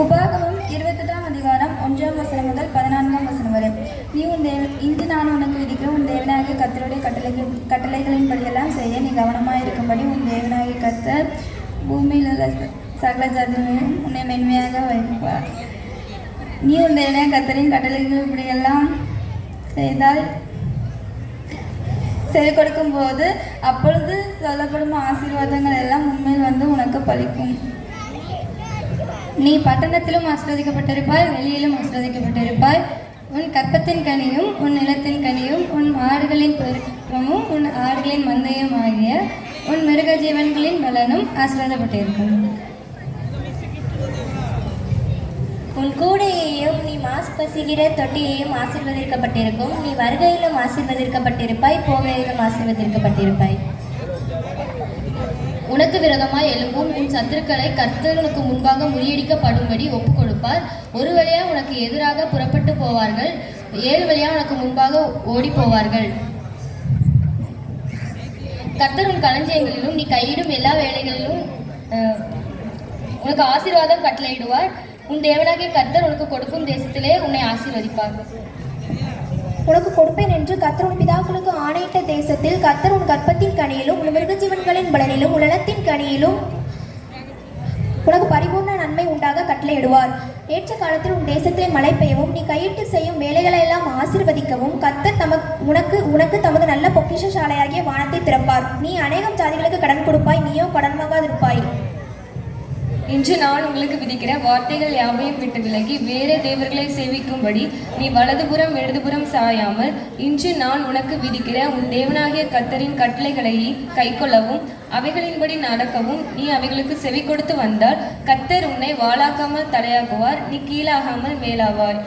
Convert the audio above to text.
உபாகமம் 28ஆம் அதிகாரம் 1ஆம் வசனம் முதல் 14ஆம் வசனம் வரை. இன்று நான் உனக்கு விதிக்கிற உன் தேவனாகிய கர்த்தருடைய கட்டளைகளின்படியெல்லாம் செய்ய நீ கவனமாயிருக்கும்படி உன் தேவனாகிய கர்த்தர் பூமியில் உள்ள சகல ஜாதிகளையும் உன்னை மென்மையாக வைப்பார். நீ உன் தேவனாகிய கர்த்தரின் கட்டளைகள் இப்படியெல்லாம் செய்தால் செவி கொடுக்கும் போது அப்பொழுது சொல்லப்படும் ஆசீர்வாதங்கள் எல்லாம் உண்மையில் வந்து உனக்கு பலிக்கும். நீ பட்டணத்திலும் ஆசீர்வதிக்கப்பட்டிருப்பாய், வெளியிலும் ஆசீர்வதிக்கப்பட்டிருப்பாய். உன் கற்பத்தின் கனியும் உன் நிலத்தின் கனியும் உன் ஆடுகளின் பெருக்கமும் உன் ஆடுகளின் மந்தையும் ஆகிய உன் மிருக ஜீவன்களின் பலனும் ஆசீர்வதிக்கப்பட்டிருக்கும். உன் கூடையையும் நீ மாசு பசிக்கிற தொட்டியையும் ஆசீர்வதிக்கப்பட்டிருக்கும். நீ வருகையிலும் ஆசீர்வதிக்கப்பட்டிருப்பாய், போகையிலும் ஆசீர்வதிக்கப்பட்டிருப்பாய். உனக்கு விரோதமாய் எழும்பும் உன் சத்துருக்களை கர்த்தருக்கு முன்பாக முறியடிக்கப்படும்படி ஒப்புக் கொடுப்பார். ஒரு வழியா உனக்கு எதிராக புறப்பட்டு போவார்கள், 7 வழியா உனக்கு முன்பாக ஓடி போவார்கள். கர்த்தர் உன் களஞ்சியங்களிலும் நீ கையிடும் எல்லா வேலைகளிலும் உனக்கு ஆசீர்வாதம் கட்டளையிடுவார். உன் தேவனாகிய கர்த்தர் உனக்கு கொடுக்கும் தேசத்திலே உன்னை ஆசீர்வதிப்பார். உனக்கு கொடுப்பேன் என்று கர்த்தர் உன் பிதாக்களுக்கு ஆணையிட்ட தேசத்தில் கர்த்தர் உன் கற்பத்தின் கனியிலும் உன் மிருகஜீவன்களின் பலனிலும் உன் நிலத்தின் கனியிலும் உனக்கு பரிபூர்ண நன்மை உண்டாக கட்டளையிடுவார். ஏற்ற காலத்தில் உன் தேசத்திலே மழை பெய்யவும் நீ கையிட்டு செய்யும் வேலைகளை எல்லாம் ஆசீர்வதிக்கவும் கர்த்தர் உனக்கு தமது நல்ல பொக்கிஷ சாலையாகிய வானத்தை திறப்பார். நீ அநேகம் ஜாதிகளுக்கு கடன் கொடுப்பாய், நீயோ கடன் வாங்காதிருப்பாய். இன்று நான் உங்களுக்கு விதிக்கிற வார்த்தைகள் யாவையும் விட்டு விலகி வேறே தேவர்களை சேவிக்கும்படி நீ வலதுபுறம் இடதுபுறம் சாயாமல் இன்று நான் உனக்கு விதிக்கிற உன் தேவனாகிய கர்த்தரின் கட்டளைகளை கைக்கொள்ளவும் அவைகளின்படி நடக்கவும் நீ அவைகளுக்கு செவி கொடுத்து வந்தால் கர்த்தர் உன்னை வாளாக்காமல் தலையாக்குவார், நீ கீழாகாமல் மேலாவாய்.